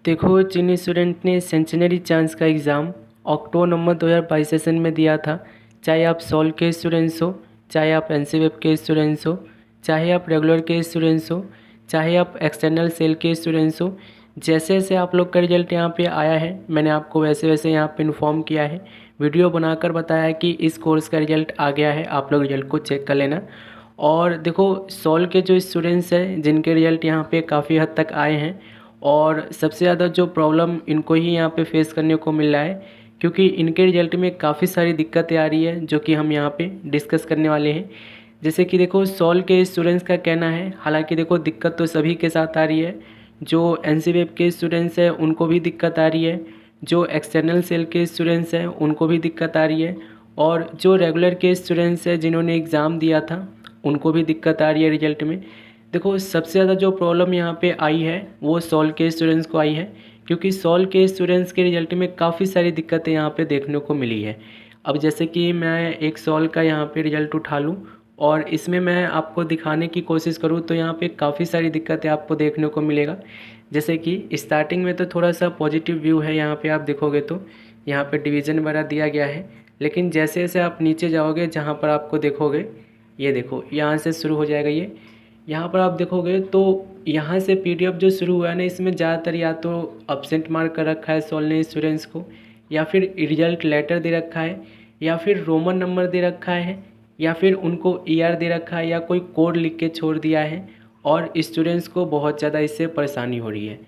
देखो, जिन स्टूडेंट ने century chance का एग्ज़ाम अक्टूबर-नवंबर 2022 सेशन में दिया था, चाहे आप सॉल्व के स्टूडेंट्स हो, चाहे आप एनसीवेब के स्टूडेंट्स हो, चाहे आप रेगुलर के स्टूडेंट्स हो, चाहे आप एक्सटर्नल सेल के स्टूडेंट्स हो, जैसे जैसे आप लोग का रिजल्ट यहाँ पे आया है, मैंने आपको वैसे वैसे यहाँ पे इन्फॉर्म किया है, वीडियो बनाकर बताया है कि इस कोर्स का रिजल्ट आ गया है, आप लोग रिजल्ट को चेक कर लेना। और देखो, सॉल्व के जो स्टूडेंट्स हैं जिनके रिजल्ट यहाँ पे काफ़ी हद तक आए हैं, और सबसे ज़्यादा जो प्रॉब्लम इनको ही यहाँ पे फेस करने को मिल रहा है, क्योंकि इनके रिजल्ट में काफ़ी सारी दिक्कतें आ रही है जो कि हम यहाँ पे डिस्कस करने वाले हैं। जैसे कि देखो, सॉल्व के स्टूडेंट्स का कहना है, हालांकि देखो दिक्कत तो सभी के साथ आ रही है, जो एनसीवेब के स्टूडेंट्स हैं उनको भी दिक्कत आ रही है, जो एक्सटर्नल सेल के स्टूडेंट्स हैं उनको भी दिक्कत आ रही है, और जो रेगुलर के स्टूडेंट्स हैं जिन्होंने एग्ज़ाम दिया था उनको भी दिक्कत आ रही है रिजल्ट में। देखो, सबसे ज़्यादा जो प्रॉब्लम यहाँ पे आई है वो सॉल्व के स्टूडेंट्स को आई है, क्योंकि सॉल्व के स्टूडेंट्स के रिजल्ट में काफ़ी सारी दिक्कतें यहाँ पे देखने को मिली है। अब जैसे कि मैं एक सॉल्व का यहाँ पे रिजल्ट उठा लूँ और इसमें मैं आपको दिखाने की कोशिश करूँ तो यहाँ पे काफ़ी सारी दिक्कतें आपको देखने को मिलेगा। जैसे कि स्टार्टिंग में तो थोड़ा सा पॉजिटिव व्यू है, यहाँ पे आप देखोगे तो यहाँ पे डिवीज़न वगैरह दिया गया है, लेकिन जैसे जैसे आप नीचे जाओगे जहाँ पर आपको देखोगे, ये देखो यहाँ से शुरू हो जाएगा ये, यहाँ पर आप देखोगे तो यहाँ से पीडीएफ जो शुरू हुआ है ना, इसमें ज़्यादातर या तो एब्सेंट मार्क कर रखा है सॉल्व ने स्टूडेंट्स को, या फिर रिजल्ट लेटर दे रखा है, या फिर रोमन नंबर दे रखा है, या फिर उनको ईआर दे रखा है, या कोई कोड लिख के छोड़ दिया है, और स्टूडेंट्स को बहुत ज़्यादा इससे परेशानी हो रही है।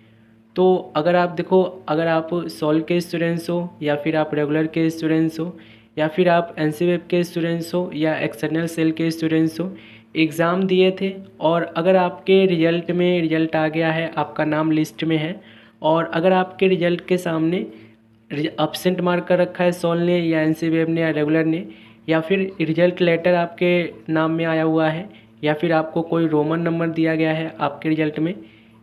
तो अगर आप देखो, अगर आप सॉल्व के स्टूडेंट्स हो, या फिर आप रेगुलर के स्टूडेंट्स हो, या फिर आप एनसीवेब के स्टूडेंट्स हो, या एक्सटर्नल सेल के स्टूडेंट्स हो, एग्ज़ाम दिए थे और अगर आपके रिजल्ट आ गया है, आपका नाम लिस्ट में है, और अगर आपके रिजल्ट के सामने एब्सेंट मार्क कर रखा है सॉल्व ने या एनसीवेब ने या रेगुलर ने, या फिर रिजल्ट लेटर आपके नाम में आया हुआ है, या फिर आपको कोई रोमन नंबर दिया गया है आपके रिजल्ट में,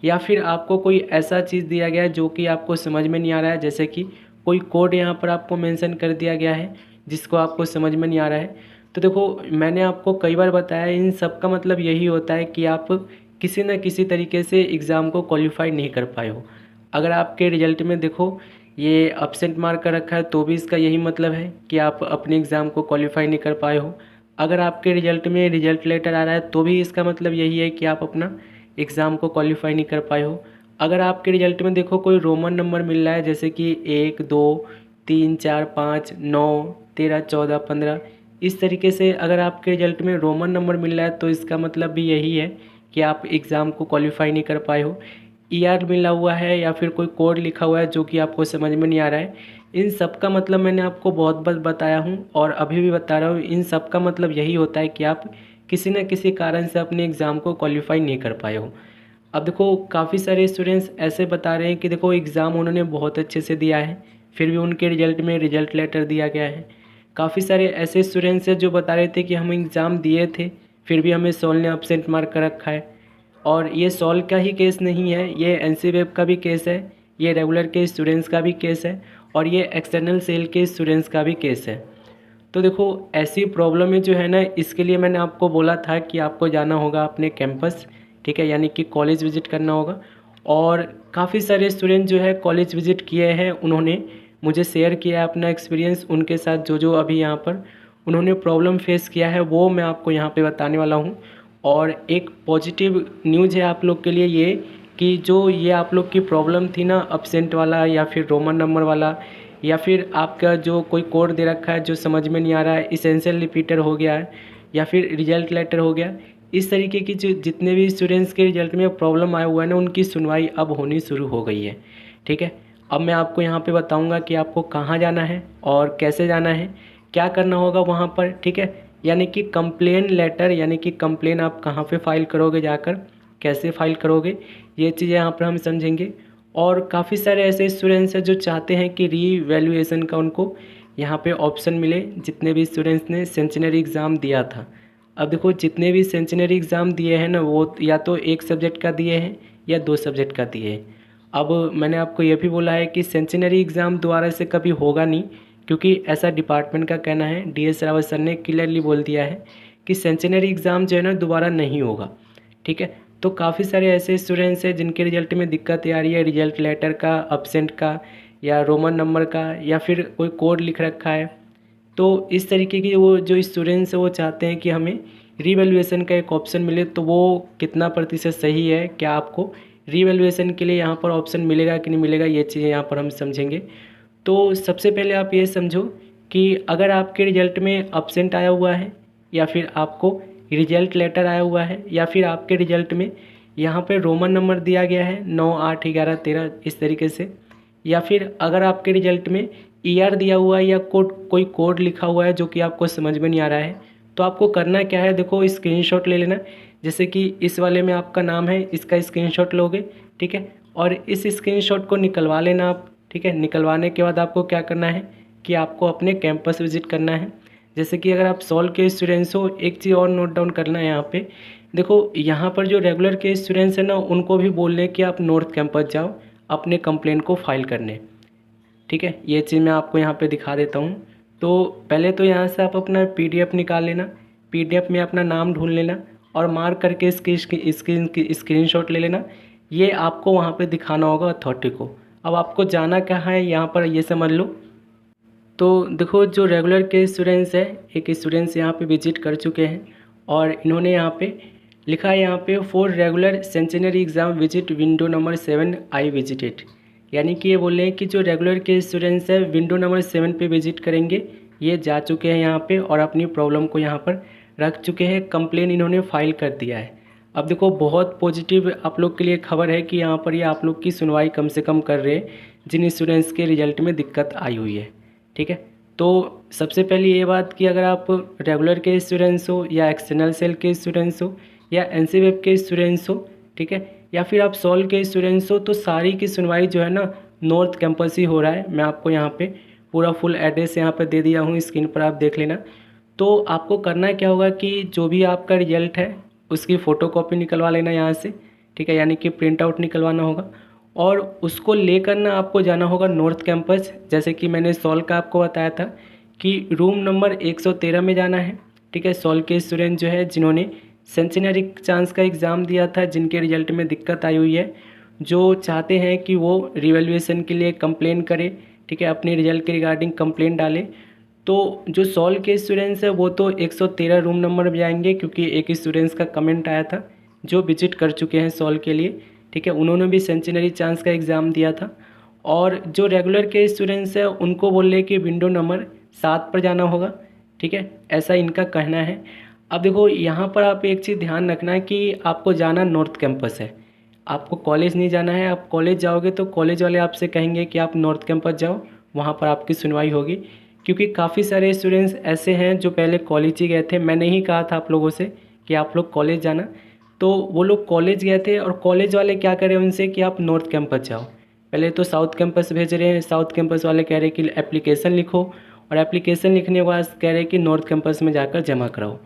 या फिर आपको कोई ऐसा चीज़ दिया गया है जो कि आपको समझ में नहीं आ रहा है, जैसे कि कोई कोड यहाँ पर आपको मेंशन कर दिया गया है जिसको आपको समझ में नहीं आ रहा है, तो देखो मैंने आपको कई बार बताया, इन सब का मतलब यही होता है कि आप किसी न किसी तरीके से एग्ज़ाम को क्वालिफाई नहीं कर पाए हो। अगर आपके रिजल्ट में देखो ये एब्सेंट मार्क कर रखा है तो भी इसका यही मतलब है कि आप अपने एग्ज़ाम को क्वालिफाई नहीं कर पाए हो। अगर आपके रिजल्ट में रिजल्ट लेटर आ रहा है तो भी इसका मतलब यही है कि आप अपना एग्ज़ाम को क्वालिफाई नहीं कर पाए हो। अगर आपके रिजल्ट में देखो कोई रोमन नंबर मिल रहा है, जैसे कि 1 2 3 4 5 9 13 14 15, इस तरीके से अगर आपके रिजल्ट में रोमन नंबर मिल रहा है तो इसका मतलब भी यही है कि आप एग्ज़ाम को क्वालिफाई नहीं कर पाए हो। ईआर मिला हुआ है या फिर कोई कोड लिखा हुआ है जो कि आपको समझ में नहीं आ रहा है, इन सब का मतलब मैंने आपको बहुत बार बताया हूँ और अभी भी बता रहा हूँ, इन सब का मतलब यही होता है कि आप किसी न किसी कारण से अपने एग्ज़ाम को क्वालिफाई नहीं कर पाए हो। अब देखो, काफ़ी सारे स्टूडेंट्स ऐसे बता रहे हैं कि देखो एग्ज़ाम उन्होंने बहुत अच्छे से दिया है, फिर भी उनके रिजल्ट में रिजल्ट लेटर दिया गया है। काफ़ी सारे ऐसे स्टूडेंट्स हैं जो बता रहे थे कि हम एग्ज़ाम दिए थे फिर भी हमें सॉल्व ने एब्सेंट मार्क कर रखा है। और ये सॉल्व का ही केस नहीं है, ये एनसीवेब का भी केस है, ये रेगुलर के स्टूडेंट्स का भी केस है, और ये एक्सटर्नल सेल के स्टूडेंट्स का भी केस है। तो देखो, ऐसी प्रॉब्लम जो है ना, इसके लिए मैंने आपको बोला था कि आपको जाना होगा अपने कैंपस, ठीक है, यानी कि कॉलेज विज़िट करना होगा। और काफ़ी सारे स्टूडेंट जो है कॉलेज विज़िट किए हैं, उन्होंने मुझे शेयर किया है अपना एक्सपीरियंस, उनके साथ जो जो अभी यहाँ पर उन्होंने प्रॉब्लम फेस किया है वो मैं आपको यहाँ पे बताने वाला हूँ। और एक पॉजिटिव न्यूज़ है आप लोग के लिए ये, कि जो ये आप लोग की प्रॉब्लम थी ना, एब्सेंट वाला या फिर रोमन नंबर वाला, या फिर आपका जो कोई कोड दे रखा है जो समझ में नहीं आ रहा है, इसेंशियल रिपीटर हो गया है, या फिर रिजल्ट लेटर हो गया, इस तरीके की जो जितने भी स्टूडेंट्स के रिजल्ट में प्रॉब्लम आया हुआ है ना, उनकी सुनवाई अब होनी शुरू हो गई है। ठीक है, अब मैं आपको यहाँ पे बताऊँगा कि आपको कहाँ जाना है और कैसे जाना है, क्या करना होगा वहाँ पर। ठीक है, यानी कि कंप्लेन लेटर, यानी कि कंप्लेन आप कहाँ पे फाइल करोगे जाकर, कैसे फाइल करोगे, ये चीज़ें यहाँ पर हम समझेंगे। और काफ़ी सारे ऐसे स्टूडेंट्स हैं जो चाहते हैं कि रीवैल्यूएशन का उनको यहाँ पे ऑप्शन मिले, जितने भी स्टूडेंट्स ने सेंचुरी एग्ज़ाम दिया था। अब देखो, जितने भी सेंचुरी एग्ज़ाम दिए हैं ना, वो या तो एक सब्जेक्ट का दिए हैं या 2 सब्जेक्ट का दिए हैं। अब मैंने आपको ये भी बोला है कि सेंचुरी एग्ज़ाम दोबारा से कभी होगा नहीं, क्योंकि ऐसा डिपार्टमेंट का कहना है, DS रावत सर ने क्लियरली बोल दिया है कि सेंचुरी एग्ज़ाम जो है ना दोबारा नहीं होगा। ठीक है, तो काफ़ी सारे ऐसे स्टूडेंट्स हैं जिनके रिजल्ट में दिक्कत आ रही है, रिजल्ट लेटर का, एब्सेंट का, या रोमन नंबर का, या फिर कोई कोड लिख रखा है। तो इस तरीके की वो जो स्टूडेंट्स हैं वो चाहते हैं कि हमें रीवैल्यूएशन का एक ऑप्शन मिले। तो वो कितना प्रतिशत सही है, क्या आपको रीवैल्यूएशन के लिए यहाँ पर ऑप्शन मिलेगा कि नहीं मिलेगा, ये चीज़ें यहाँ पर हम समझेंगे। तो सबसे पहले आप ये समझो कि अगर आपके रिजल्ट में एब्सेंट आया हुआ है, या फिर आपको रिजल्ट लेटर आया हुआ है, या फिर आपके रिजल्ट में यहाँ पे रोमन नंबर दिया गया है 9, 8, 11, 13 इस तरीके से, या फिर अगर आपके रिजल्ट में ईआर दिया हुआ है या कोई कोड लिखा हुआ है जो कि आपको समझ में नहीं आ रहा है, तो आपको करना क्या है, देखो स्क्रीनशॉट ले लेना। जैसे कि इस वाले में आपका नाम है, इसका स्क्रीनशॉट लोगे, ठीक है, और इस स्क्रीनशॉट को निकलवा लेना आप, ठीक है। निकलवाने के बाद आपको क्या करना है कि आपको अपने कैंपस विजिट करना है। जैसे कि अगर आप सॉल्व के स्टूडेंट्स हो, एक चीज़ और नोट डाउन करना है यहाँ पे, देखो यहाँ पर जो रेगुलर के स्टूडेंट्स हैं ना, उनको भी बोल लें कि आप नॉर्थ कैंपस जाओ अपने कंप्लेंट को फाइल करने, ठीक है। ये चीज़ मैं आपको यहाँ पे दिखा देता हूँ। तो पहले तो यहाँ से आप अपना पीडीएफ निकाल लेना, पीडीएफ में अपना नाम ढूंढ लेना और मार्क करके इसकी स्क्रीनशॉट ले लेना। ये आपको वहाँ पे दिखाना होगा अथॉरिटी को। अब आपको जाना कहाँ है यहाँ पर ये समझ लो। तो देखो जो रेगुलर के स्टूडेंट्स हैं, एक स्टूडेंट्स यहाँ पे विजिट कर चुके हैं और इन्होंने यहाँ पे लिखा है, यहाँ पे for regular century exam visit window number 7 I visited. यानी कि ये बोल रहे हैं कि जो रेगुलर के स्टूडेंट्स हैं विंडो नंबर 7 पे विजिट करेंगे, ये जा चुके हैं यहाँ पे और अपनी प्रॉब्लम को यहाँ पर रख चुके हैं, कंप्लेन इन्होंने फाइल कर दिया है। अब देखो बहुत पॉजिटिव आप लोग के लिए खबर है कि यहाँ पर ये आप लोग की सुनवाई कम से कम कर रहे हैं जिन स्टूडेंट्स के रिजल्ट में दिक्कत आई हुई है, ठीक है। तो सबसे पहले ये बात कि अगर आप रेगुलर के स्टूडेंट्स हो या एक्सटर्नल सेल के स्टूडेंट्स हो या एनसीवेब के स्टूडेंट्स हो, ठीक है, या फिर आप सॉल्व के स्टूडेंट्स हो, तो सारी की सुनवाई जो है ना नॉर्थ कैंपस ही हो रहा है। मैं आपको यहाँ पे पूरा फुल एड्रेस यहाँ पे दे दिया हूँ, स्क्रीन पर आप देख लेना। तो आपको करना क्या होगा कि जो भी आपका रिजल्ट है उसकी फ़ोटोकॉपी निकलवा लेना यहाँ से, ठीक है, यानी कि प्रिंट आउट निकलवाना होगा और उसको लेकर ना आपको जाना होगा नॉर्थ कैंपस। जैसे कि मैंने सॉल्व का आपको बताया था कि रूम नंबर 113 में जाना है, ठीक है। सॉल्व के स्टूडेंट जो है जिन्होंने सेंचुरी चांस का एग्ज़ाम दिया था, जिनके रिजल्ट में दिक्कत आई हुई है, जो चाहते हैं कि वो रिवैल्यूएशन के लिए कंप्लेन करें, ठीक है, अपने रिजल्ट के रिगार्डिंग कंप्लेन डालें। तो जो सॉल्व के स्टूडेंट्स हैं वो तो 113 रूम नंबर में जाएंगे, क्योंकि एक स्टूडेंट्स का कमेंट आया था जो विजिट कर चुके हैं सॉल्व के लिए, ठीक है, उन्होंने भी सेंचुरी चांस का एग्ज़ाम दिया था। और जो रेगुलर के स्टूडेंट्स हैं उनको बोल रहे कि विंडो नंबर 7 पर जाना होगा, ठीक है, ऐसा इनका कहना है। अब देखो यहाँ पर आप एक चीज़ ध्यान रखना है कि आपको जाना नॉर्थ कैंपस है, आपको कॉलेज नहीं जाना है। आप कॉलेज जाओगे तो कॉलेज वाले आपसे कहेंगे कि आप नॉर्थ कैंपस जाओ, वहाँ पर आपकी सुनवाई होगी। क्योंकि काफ़ी सारे स्टूडेंट्स ऐसे हैं जो पहले कॉलेज ही गए थे, मैंने ही कहा था आप लोगों से कि आप लोग कॉलेज जाना, तो वो लोग कॉलेज गए थे और कॉलेज वाले क्या करें उनसे कि आप नॉर्थ कैंपस जाओ। पहले तो साउथ कैंपस भेज रहे हैं, साउथ कैंपस वाले कह रहे हैं कि एप्लीकेशन लिखो, और एप्लीकेशन लिखने के बाद कह रहे हैं कि नॉर्थ कैंपस में जाकर जमा कराओ।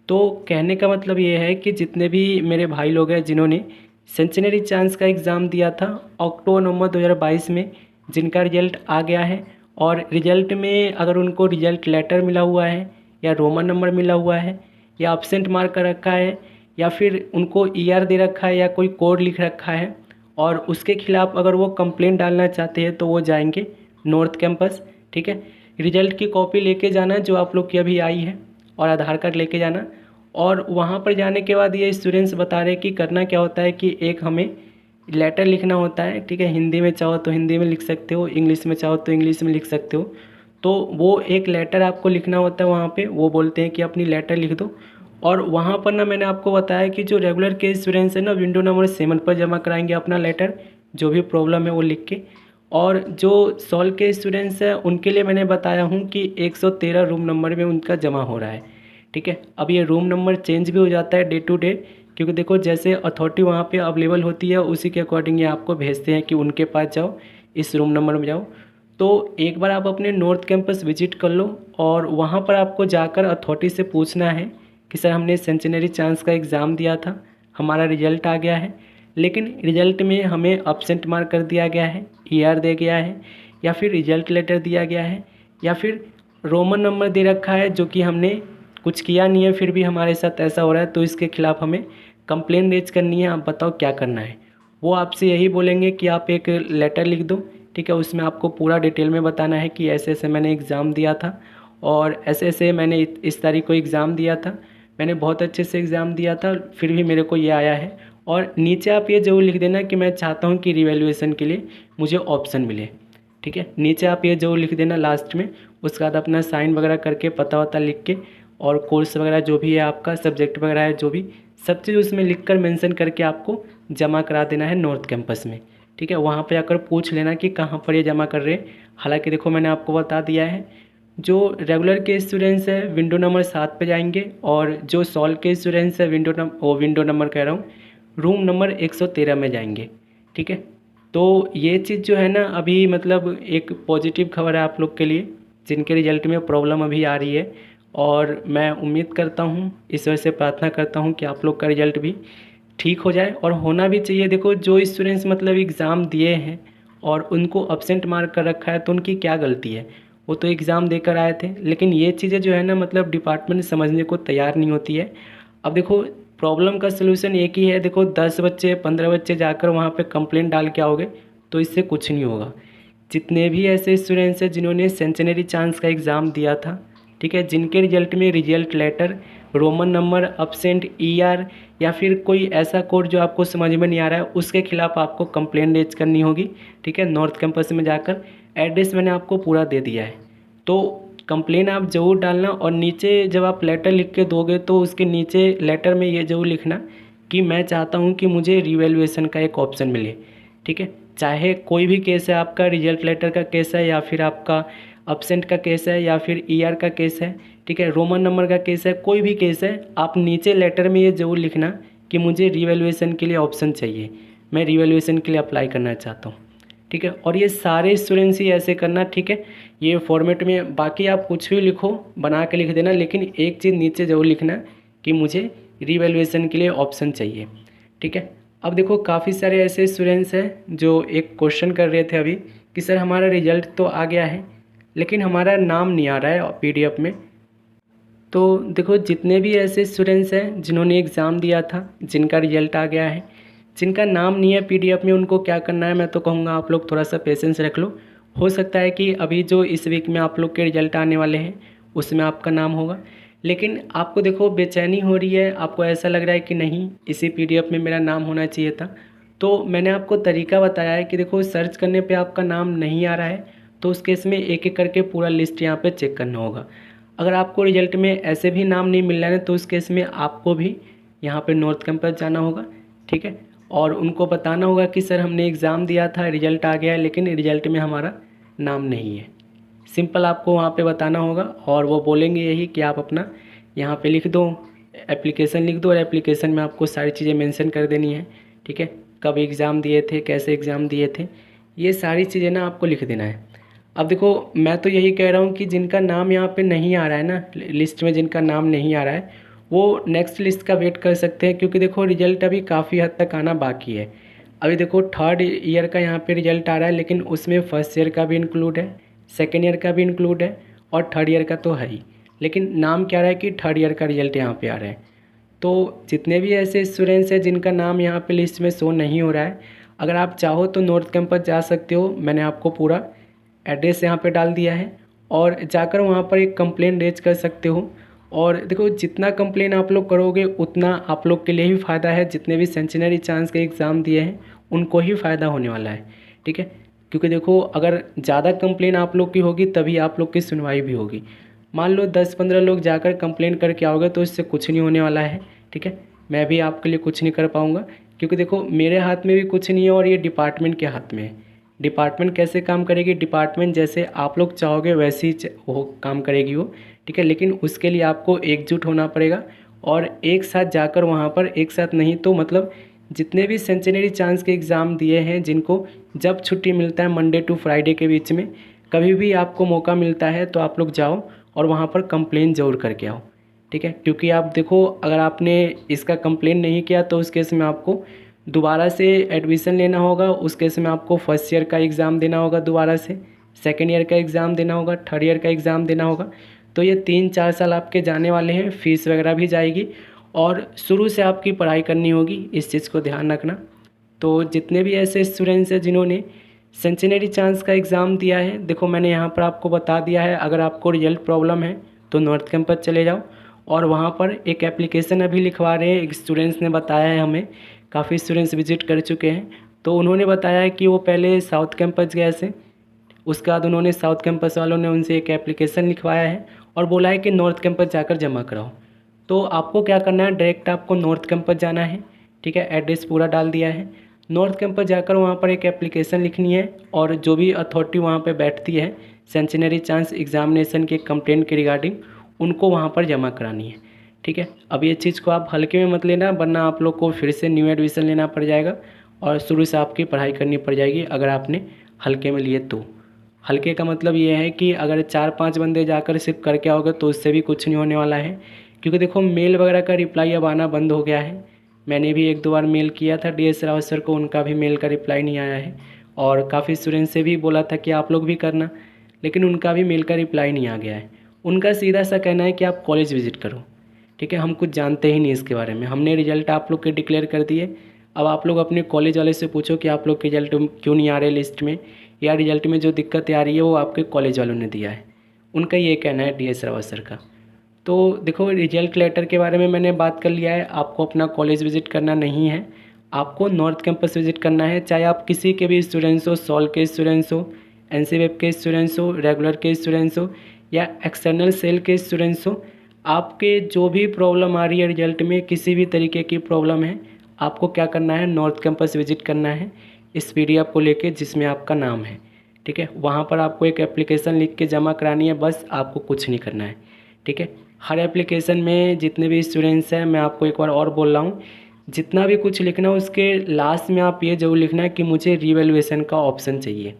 तो कहने का मतलब ये है कि जितने भी मेरे भाई लोग हैं जिन्होंने सेंचुरी चांस का एग्ज़ाम दिया था अक्टूबर-नवंबर 2022 में, जिनका रिजल्ट आ गया है और रिजल्ट में अगर उनको रिजल्ट लेटर मिला हुआ है या रोमन नंबर मिला हुआ है या एब्सेंट मार्क कर रखा है या फिर उनको ईआर दे रखा है या कोई कोड लिख रखा है और उसके खिलाफ़ अगर वो कंप्लेंट डालना चाहते हैं तो वो जाएंगे नॉर्थ कैंपस, ठीक है। रिजल्ट की कॉपी लेके जाना जो आप लोग की अभी आई है और आधार कार्ड लेके जाना। और वहाँ पर जाने के बाद ये स्टूडेंट्स बता रहे कि करना क्या होता है कि एक हमें लेटर लिखना होता है, ठीक है, हिंदी में चाहो तो हिंदी में लिख सकते हो, इंग्लिश में चाहो तो इंग्लिश में लिख सकते हो। तो वो एक लेटर आपको लिखना होता है वहाँ पे, वो बोलते हैं कि अपनी लेटर लिख दो। और वहाँ पर ना मैंने आपको बताया कि जो रेगुलर के स्टूडेंट्स हैं ना विंडो नंबर 7 पर जमा कराएंगे अपना लेटर, जो भी प्रॉब्लम है वो लिख के। और जो सॉल्व के स्टूडेंट्स हैं उनके लिए मैंने बताया हूँ कि 113 रूम नंबर में उनका जमा हो रहा है, ठीक है। अब ये रूम नंबर चेंज भी हो जाता है डे टू डे, क्योंकि देखो जैसे अथॉरिटी वहाँ पे अवेलेबल होती है उसी के अकॉर्डिंग ये आपको भेजते हैं कि उनके पास जाओ, इस रूम नंबर में जाओ। तो एक बार आप अपने नॉर्थ कैंपस विजिट कर लो और वहाँ पर आपको जाकर अथॉरिटी से पूछना है कि सर हमने सेंचुरी चांस का एग्ज़ाम दिया था, हमारा रिजल्ट आ गया है, लेकिन रिजल्ट में हमें एब्सेंट मार्क कर दिया गया है, ईआर दे गया है, या फिर रिजल्ट लेटर दिया गया है, या फिर रोमन नंबर दे रखा है जो कि हमने कुछ किया नहीं है फिर भी हमारे साथ ऐसा हो रहा है, तो इसके खिलाफ़ हमें कंप्लेन रेज करनी है, आप बताओ क्या करना है। वो आपसे यही बोलेंगे कि आप एक लेटर लिख दो, ठीक है। उसमें आपको पूरा डिटेल में बताना है कि ऐसे ऐसे मैंने एग्ज़ाम दिया था और ऐसे ऐसे मैंने इस तारीख को एग्ज़ाम दिया था, मैंने बहुत अच्छे से एग्ज़ाम दिया था, फिर भी मेरे को ये आया है। और नीचे आप ये ज़रूर लिख देना कि मैं चाहता हूँ कि रिवैल्यूएशन के लिए मुझे ऑप्शन मिले, ठीक है। नीचे आप ये ज़रूर लिख देना लास्ट में। उसके बाद अपना साइन वगैरह करके पता वता लिख के और कोर्स वगैरह जो भी है आपका, सब्जेक्ट वगैरह है जो भी, सब चीज़ उसमें लिख कर मेंशन करके आपको जमा करा देना है नॉर्थ कैंपस में, ठीक है। वहाँ पे आकर पूछ लेना कि कहाँ पर ये जमा कर रहे हैं। हालांकि देखो मैंने आपको बता दिया है, जो रेगुलर के स्टूडेंट्स है विंडो नंबर 7 पे जाएंगे, और जो सॉल्व के स्टूडेंट्स है विंडो नंबर कह रहा हूँ, रूम नंबर 113 में जाएंगे, ठीक है। तो ये चीज़ जो है ना, अभी मतलब एक पॉजिटिव खबर है आप लोग के लिए जिनके रिजल्ट में प्रॉब्लम अभी आ रही है। और मैं उम्मीद करता हूँ, ईश्वर से प्रार्थना करता हूँ कि आप लोग का रिजल्ट भी ठीक हो जाए, और होना भी चाहिए। देखो जो स्टूडेंट्स मतलब एग्ज़ाम दिए हैं और उनको अब्सेंट मार्क कर रखा है, तो उनकी क्या गलती है, वो तो एग्ज़ाम देकर आए थे। लेकिन ये चीज़ें जो है ना, मतलब डिपार्टमेंट समझने को तैयार नहीं होती है। अब देखो प्रॉब्लम का सलूशन एक ही है, देखो 10 बच्चे 15 बच्चे जाकर वहाँ पे कंप्लेंट डाल के आओगे तो इससे कुछ नहीं होगा। जितने भी ऐसे स्टूडेंट्स हैं जिन्होंने सेंचुरी चांस का एग्ज़ाम दिया था, ठीक है, जिनके रिजल्ट में result letter, Roman number, absent, ER या फिर कोई ऐसा कोड जो आपको समझ में नहीं आ रहा है, उसके खिलाफ़ आपको कंप्लेंट रेज करनी होगी, ठीक है, नॉर्थ कैंपस में जाकर। एड्रेस मैंने आपको पूरा दे दिया है, तो कंप्लेन आप ज़रूर डालना। और नीचे जब आप लेटर लिख के दोगे तो उसके नीचे लेटर में ये ज़रूर लिखना कि मैं चाहता हूँ कि मुझे रिवैल्यूएशन का एक ऑप्शन मिले, ठीक है। चाहे कोई भी केस है, आपका रिजल्ट लेटर का केस है या फिर आपका अब्सेंट का केस है या फिर ईआर का केस है, ठीक है, रोमन नंबर का केस है, कोई भी केस है, आप नीचे लेटर में ये ज़रूर लिखना कि मुझे रिवैल्यूएशन के लिए ऑप्शन चाहिए, मैं रिवैल्यूएशन के लिए अप्लाई करना चाहता हूँ, ठीक है। और ये सारे स्टूडेंट्स ही ऐसे करना, ठीक है। ये फॉर्मेट में बाकी आप कुछ भी लिखो, बना के लिख देना, लेकिन एक चीज़ नीचे ज़रूर लिखना कि मुझे रिवैल्यूएशन के लिए ऑप्शन चाहिए, ठीक है। अब देखो काफ़ी सारे ऐसे स्टूडेंट्स हैं जो एक क्वेश्चन कर रहे थे अभी कि सर हमारा रिजल्ट तो आ गया है लेकिन हमारा नाम नहीं आ रहा है पीडीएफ में। तो देखो जितने भी ऐसे स्टूडेंट्स हैं जिन्होंने एग्ज़ाम दिया था, जिनका रिजल्ट आ गया है, जिनका नाम नहीं है पीडीएफ में, उनको क्या करना है, मैं तो कहूँगा आप लोग थोड़ा सा पेशेंस रख लो। हो सकता है कि अभी जो इस वीक में आप लोग के रिजल्ट आने वाले हैं उसमें आपका नाम होगा, लेकिन आपको देखो बेचैनी हो रही है, आपको ऐसा लग रहा है कि नहीं इसी पीडीएफ में मेरा नाम होना चाहिए था। तो मैंने आपको तरीका बताया है कि देखो सर्च करने पे आपका नाम नहीं आ रहा है तो उस केस में एक एक करके पूरा लिस्ट यहाँ पे चेक करना होगा। अगर आपको रिजल्ट में ऐसे भी नाम नहीं मिल रहा है तो उस केस में आपको भी यहाँ पे नॉर्थ कैंपस जाना होगा, ठीक है, और उनको बताना होगा कि सर हमने एग्ज़ाम दिया था, रिजल्ट आ गया है, लेकिन रिजल्ट में हमारा नाम नहीं है। सिंपल आपको वहाँ पे बताना होगा और वो बोलेंगे यही कि आप अपना यहाँ पे लिख दो, एप्लीकेशन लिख दो, और एप्लीकेशन में आपको सारी चीज़ें मेंशन कर देनी है, ठीक है, कब एग्ज़ाम दिए थे, कैसे एग्ज़ाम दिए थे, ये सारी चीज़ें ना आपको लिख देना है। अब देखो मैं तो यही कह रहा हूँ कि जिनका नाम यहाँ पे नहीं आ रहा है ना, लिस्ट में जिनका नाम नहीं आ रहा है, वो नेक्स्ट लिस्ट का वेट कर सकते हैं, क्योंकि देखो रिजल्ट अभी काफ़ी हद तक आना बाकी है। अभी देखो थर्ड ईयर का यहाँ पे रिजल्ट आ रहा है, लेकिन उसमें फर्स्ट ईयर का भी इंक्लूड है, सेकेंड ईयर का भी इंक्लूड है, और थर्ड ईयर का तो है ही, लेकिन नाम क्या रहा है कि थर्ड ईयर का रिजल्ट यहाँ पे आ रहा है। तो जितने भी ऐसे स्टूडेंट्स हैं जिनका नाम यहाँ पे लिस्ट में शो नहीं हो रहा है, अगर आप चाहो तो नॉर्थ कैंपस जा सकते हो। मैंने आपको पूरा एड्रेस यहाँ पे डाल दिया है, और जाकर वहाँ पर एक कंप्लेन रेज कर सकते हो। और देखो जितना कंप्लेन आप लोग करोगे उतना आप लोग के लिए ही फ़ायदा है, जितने भी सेंचुरी चांस के एग्ज़ाम दिए हैं उनको ही फ़ायदा होने वाला है, ठीक है। क्योंकि देखो अगर ज़्यादा कंप्लेन आप लोग की होगी तभी आप लोग की सुनवाई भी होगी। मान लो 10-15 लोग जाकर कंप्लेन करके आओगे तो इससे कुछ नहीं होने वाला है, ठीक है। मैं भी आपके लिए कुछ नहीं कर पाऊँगा, क्योंकि देखो मेरे हाथ में भी कुछ नहीं है और ये डिपार्टमेंट के हाथ में है। डिपार्टमेंट कैसे काम करेगी, डिपार्टमेंट जैसे आप लोग चाहोगे वैसे ही वो काम करेगी वो, ठीक है। लेकिन उसके लिए आपको एकजुट होना पड़ेगा और एक साथ जाकर वहाँ पर, एक साथ नहीं तो मतलब जितने भी सेंचुरी चांस के एग्ज़ाम दिए हैं, जिनको जब छुट्टी मिलता है मंडे टू फ्राइडे के बीच में कभी भी आपको मौका मिलता है तो आप लोग जाओ और वहाँ पर कंप्लेन ज़रूर करके आओ, ठीक है। क्योंकि आप देखो अगर आपने इसका कंप्लेन नहीं किया तो उस केस में आपको दोबारा से एडमिशन लेना होगा, उस केस में आपको फर्स्ट ईयर का एग्ज़ाम देना होगा, दोबारा से सेकेंड ईयर का एग्ज़ाम देना होगा, थर्ड ईयर का एग्ज़ाम देना होगा। तो ये 3-4 साल आपके जाने वाले हैं, फ़ीस वगैरह भी जाएगी। और शुरू से आपकी पढ़ाई करनी होगी, इस चीज़ को ध्यान रखना। तो जितने भी ऐसे स्टूडेंट्स हैं जिन्होंने सेंचुरी चांस का एग्ज़ाम दिया है, देखो मैंने यहाँ पर आपको बता दिया है, अगर आपको रिजल्ट प्रॉब्लम है तो नॉर्थ कैंपस चले जाओ और वहाँ पर एक एप्लीकेशन अभी लिखवा रहे हैं। एक स्टूडेंट्स ने बताया है हमें, काफ़ी स्टूडेंट्स विजिट कर चुके हैं, तो उन्होंने बताया है कि वो पहले साउथ कैंपस गए थे, उसके बाद उन्होंने साउथ कैंपस वालों ने उनसे एक एप्लीकेशन लिखवाया है और बोला है कि नॉर्थ कैंपस जाकर जमा कराओ। तो आपको क्या करना है, डायरेक्ट आपको नॉर्थ कैंपस जाना है, ठीक है। एड्रेस पूरा डाल दिया है। नॉर्थ कैंपस जाकर वहाँ पर एक एप्लीकेशन लिखनी है और जो भी अथॉरिटी वहाँ पे बैठती है सेंचुरी चांस एग्जामिनेशन के कंप्लेंट के रिगार्डिंग, उनको वहाँ पर जमा करानी है, ठीक है। अब ये चीज़ को आप हल्के में मत लेना, वरना आप लोग को फिर से न्यू एडमिशन लेना पड़ जाएगा और शुरू से आपकी पढ़ाई करनी पड़ जाएगी अगर आपने हल्के में लिए तो। हल्के का मतलब ये है कि अगर 4-5 बंदे जाकर सिर्फ करके आओगे तो उससे भी कुछ नहीं होने वाला है, क्योंकि देखो मेल वगैरह का रिप्लाई अब आना बंद हो गया है। मैंने भी 1-2 बार मेल किया था DS रावत सर को, उनका भी मेल का रिप्लाई नहीं आया है और काफ़ी स्टूडेंट से भी बोला था कि आप लोग भी करना, लेकिन उनका भी मेल का रिप्लाई नहीं आ गया है। उनका सीधा सा कहना है कि आप कॉलेज विजिट करो, ठीक है। हम कुछ जानते ही नहीं इसके बारे में, हमने रिजल्ट आप लोग के डिक्लेयर कर दिए। अब आप लोग अपने कॉलेज वाले से पूछो कि आप लोग के रिजल्ट क्यों नहीं आ रहे लिस्ट में, या रिजल्ट में जो दिक्कत आ रही है वो आपके कॉलेज वालों ने दिया है। उनका ये कहना है DS रावत सर का। तो देखो रिजल्ट लेटर के बारे में मैंने बात कर लिया है, आपको अपना कॉलेज विजिट करना नहीं है, आपको नॉर्थ कैंपस विजिट करना है। चाहे आप किसी के भी स्टूडेंट्स हो, सॉल के स्टूडेंट्स हो, NCVEP के स्टूडेंट्स हो, रेगुलर के स्टूडेंट्स हो या एक्सटर्नल सेल के स्टूडेंट्स हो, आपके जो भी प्रॉब्लम आ रही है रिजल्ट में, किसी भी तरीके की प्रॉब्लम है, आपको क्या करना है, नॉर्थ कैंपस विजिट करना है इस PDF को लेके जिसमें आपका नाम है, ठीक है। वहाँ पर आपको एक एप्लीकेशन लिख के जमा करानी है, बस आपको कुछ नहीं करना है, ठीक है। हर एप्लीकेशन में जितने भी स्टूडेंट्स हैं, मैं आपको एक बार और बोल रहा हूँ, जितना भी कुछ लिखना है उसके लास्ट में आप ये ज़रूर लिखना है कि मुझे रीवैल्यूएशन का ऑप्शन चाहिए।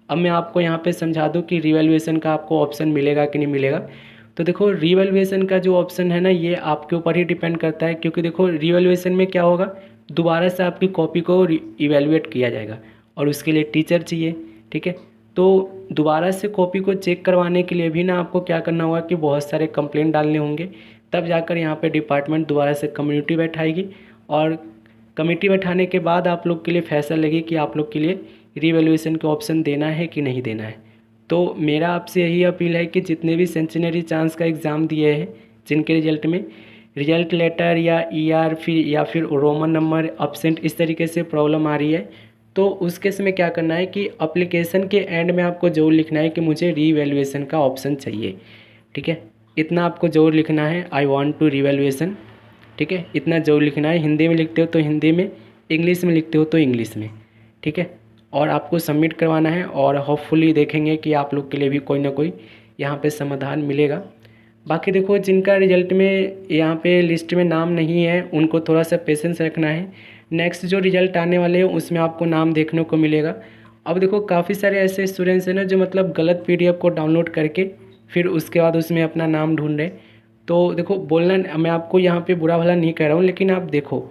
अब मैं आपको यहाँ पे समझा दूँ कि रीवैल्यूएशन का आपको ऑप्शन मिलेगा कि नहीं मिलेगा। तो देखो रीवैल्यूएशन का जो ऑप्शन है ना, ये आपके ऊपर ही डिपेंड करता है, क्योंकि देखो रीवैल्यूएशन में क्या होगा, दोबारा से आपकी कॉपी को इवैल्यूएट किया जाएगा और उसके लिए टीचर चाहिए, ठीक है। तो दोबारा से कॉपी को चेक करवाने के लिए भी ना आपको क्या करना होगा कि बहुत सारे कंप्लेंट डालने होंगे, तब जाकर यहाँ पे डिपार्टमेंट दोबारा से कम्युनिटी बैठाएगी और कमेटी बैठाने के बाद आप लोग के लिए फैसला लगे कि आप लोग के लिए रीवैल्यूएशन का ऑप्शन देना है कि नहीं देना है। तो मेरा आपसे यही अपील है कि जितने भी सेंचुरी चांस का एग्ज़ाम दिए हैं, जिनके रिजल्ट में रिजल्ट लेटर या ER फिर रोमन नंबर एब्सेंट इस तरीके से प्रॉब्लम आ रही है, तो उस केस में क्या करना है कि एप्लीकेशन के एंड में आपको ज़रूर लिखना है कि मुझे रीवैल्यूएशन का ऑप्शन चाहिए, ठीक है। इतना आपको ज़रूर लिखना है, आई वांट टू रीवैल्यूएशन, ठीक है। इतना ज़रूर लिखना है, हिंदी में लिखते हो तो हिंदी में, इंग्लिश में लिखते हो तो इंग्लिश में, ठीक है। और आपको सबमिट करवाना है और होपफुली देखेंगे कि आप लोग के लिए भी कोई ना कोई यहाँ पे समाधान मिलेगा। बाकी देखो जिनका रिजल्ट में यहाँ पे लिस्ट में नाम नहीं है, उनको थोड़ा सा पेशेंस रखना है। नेक्स्ट जो रिजल्ट आने वाले हैं उसमें आपको नाम देखने को मिलेगा। अब देखो काफ़ी सारे ऐसे स्टूडेंट्स हैं ना जो मतलब गलत PDF को डाउनलोड करके फिर उसके बाद उसमें अपना नाम ढूंढ रहे। तो देखो बोलना, मैं आपको यहाँ पे बुरा भला नहीं कह रहा हूँ, लेकिन आप देखो,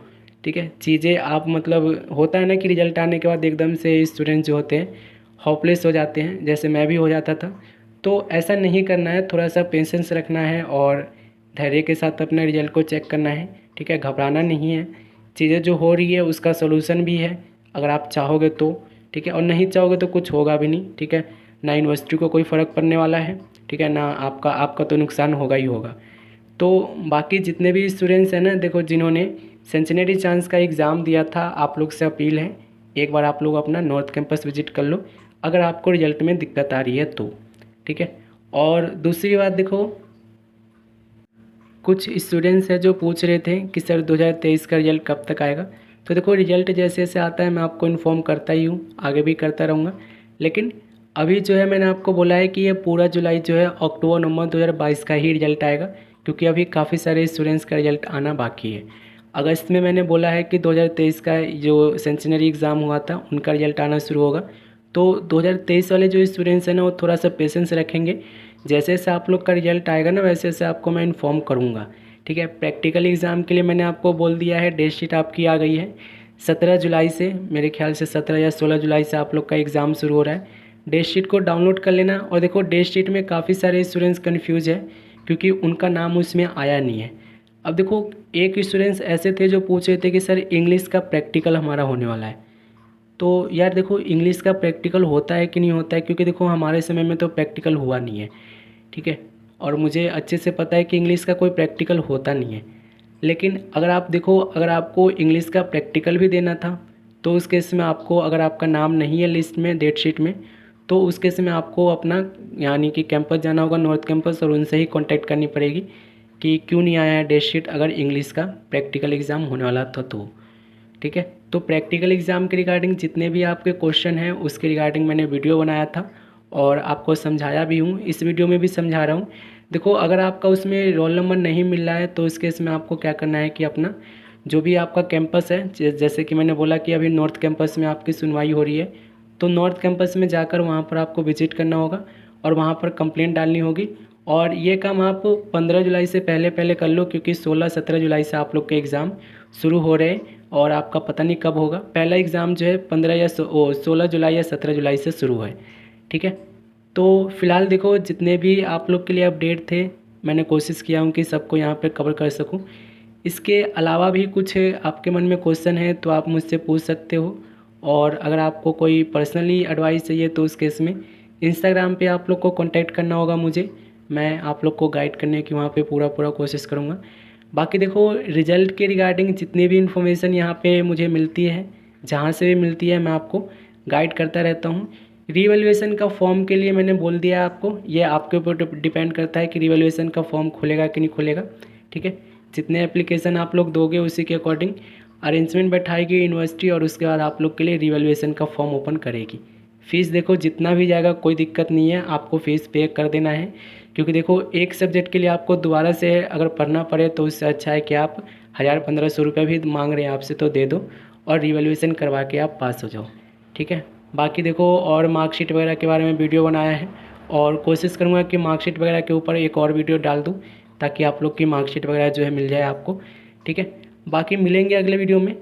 ठीक है, चीज़ें आप मतलब होता है ना कि रिजल्ट आने के बाद एकदम से स्टूडेंट जो होते हैं होपलेस हो जाते हैं, जैसे मैं भी हो जाता था। तो ऐसा नहीं करना है, थोड़ा सा पेशेंस रखना है और धैर्य के साथ अपने रिजल्ट को चेक करना है, ठीक है। घबराना नहीं है, चीज़ें जो हो रही है उसका सोल्यूशन भी है अगर आप चाहोगे तो, ठीक है। और नहीं चाहोगे तो कुछ होगा भी नहीं, ठीक है। ना यूनिवर्सिटी को कोई फ़र्क पड़ने वाला है, ठीक है, ना आपका तो नुकसान होगा ही होगा। तो बाकी जितने भी स्टूडेंट्स हैं ना, देखो जिन्होंने सेंचुरी चांस का एग्ज़ाम दिया था, आप लोग से अपील है एक बार आप लोग अपना नॉर्थ कैंपस विजिट कर लो अगर आपको रिजल्ट में दिक्कत आ रही है तो, ठीक है। और दूसरी बात देखो, कुछ स्टूडेंट्स हैं जो पूछ रहे थे कि सर 2023 का रिजल्ट कब तक आएगा। तो देखो रिजल्ट जैसे जैसे आता है मैं आपको इन्फॉर्म करता ही हूँ, आगे भी करता रहूँगा। लेकिन अभी जो है मैंने आपको बोला है कि ये पूरा जुलाई जो है अक्टूबर-नवंबर 2022 का ही रिजल्ट आएगा, क्योंकि अभी काफ़ी सारे स्टूडेंट्स का रिजल्ट आना बाकी है। अगस्त में मैंने बोला है कि 2023 का जो सेंचुरी एग्ज़ाम हुआ था उनका रिजल्ट आना शुरू होगा। तो 2023 वाले जो स्टूडेंट्स हैं ना, वो थोड़ा सा पेशेंस रखेंगे। जैसे जैसे आप लोग का रिजल्ट आएगा ना, वैसे वैसे आपको मैं इन्फॉर्म करूँगा, ठीक है। प्रैक्टिकल एग्ज़ाम के लिए मैंने आपको बोल दिया है, डेट शीट आपकी आ गई है 17 जुलाई से, मेरे ख्याल से 17 या 16 जुलाई से आप लोग का एग्ज़ाम शुरू हो रहा है। डेट शीट को डाउनलोड कर लेना। और देखो डेट शीट में काफ़ी सारे स्टूडेंट्स कन्फ्यूज़ है क्योंकि उनका नाम उसमें आया नहीं है। अब देखो एक स्टूडेंट्स ऐसे थे जो पूछ रहे थे कि सर इंग्लिश का प्रैक्टिकल हमारा होने वाला है। तो यार देखो इंग्लिश का प्रैक्टिकल होता है कि नहीं होता है, क्योंकि देखो हमारे समय में तो प्रैक्टिकल हुआ नहीं है, ठीक है। और मुझे अच्छे से पता है कि इंग्लिश का कोई प्रैक्टिकल होता नहीं है। लेकिन अगर आप देखो, अगर आपको इंग्लिश का प्रैक्टिकल भी देना था तो उस केस में आपको, अगर आपका नाम नहीं है लिस्ट में, डेट शीट में, तो उस केस में आपको अपना यानी कि कैंपस जाना होगा, नॉर्थ कैंपस, और उनसे ही कांटेक्ट करनी पड़ेगी कि क्यों नहीं आया है डेट शीट, अगर इंग्लिश का प्रैक्टिकल एग्ज़ाम होने वाला था तो, ठीक है। तो प्रैक्टिकल एग्ज़ाम के रिगार्डिंग जितने भी आपके क्वेश्चन हैं उसके रिगार्डिंग मैंने वीडियो बनाया था और आपको समझाया भी हूँ, इस वीडियो में भी समझा रहा हूँ। देखो अगर आपका उसमें रोल नंबर नहीं मिल रहा है तो इस केस में आपको क्या करना है कि अपना जो भी आपका कैंपस है, जैसे कि मैंने बोला कि अभी नॉर्थ कैंपस में आपकी सुनवाई हो रही है, तो नॉर्थ कैंपस में जाकर वहाँ पर आपको विजिट करना होगा और वहाँ पर कंप्लेंट डालनी होगी। और ये काम आप 15 जुलाई से पहले पहले कर लो, क्योंकि 16-17 जुलाई से आप लोग के एग्ज़ाम शुरू हो रहे हैं और आपका पता नहीं कब होगा। पहला एग्ज़ाम जो है 16 जुलाई या 17 जुलाई से शुरू है, ठीक है। तो फ़िलहाल देखो जितने भी आप लोग के लिए अपडेट थे मैंने कोशिश किया हूँ कि सबको यहाँ पे कवर कर सकूँ। इसके अलावा भी कुछ आपके मन में क्वेश्चन है तो आप मुझसे पूछ सकते हो, और अगर आपको कोई पर्सनली एडवाइस चाहिए तो उस केस में इंस्टाग्राम पे आप लोग को कांटेक्ट करना होगा मुझे, मैं आप लोग को गाइड करने की वहाँ पे पूरा कोशिश करूँगा। बाकी देखो रिज़ल्ट के रिगार्डिंग जितनी भी इन्फॉर्मेशन यहाँ पे मुझे मिलती है, जहाँ से भी मिलती है, मैं आपको गाइड करता रहता हूँ। रीवैल्यूएशन का फॉर्म के लिए मैंने बोल दिया आपको, ये आपके ऊपर डिपेंड करता है कि रीवैल्यूएशन का फॉर्म खुलेगा कि नहीं खुलेगा, ठीक है। जितने एप्लीकेशन आप लोग दोगे उसी के अकॉर्डिंग अरेंजमेंट बैठाएगी यूनिवर्सिटी और उसके बाद आप लोग के लिए रीवैल्यूएशन का फॉर्म ओपन करेगी। फ़ीस देखो जितना भी जाएगा कोई दिक्कत नहीं है, आपको फ़ीस पे कर देना है, क्योंकि देखो एक सब्जेक्ट के लिए आपको दोबारा से अगर पढ़ना पड़े तो उससे अच्छा है कि आप 1000-1500 रुपये भी मांग रहे हैं आपसे तो दे दो और रिवैल्यूएशन करवा के आप पास हो जाओ, ठीक है। बाकी देखो और मार्कशीट वगैरह के बारे में वीडियो बनाया है और कोशिश करूँगा कि मार्कशीट वगैरह के ऊपर एक और वीडियो डाल दूँ ताकि आप लोग की मार्कशीट वगैरह जो है मिल जाए आपको, ठीक है। बाकी मिलेंगे अगले वीडियो में।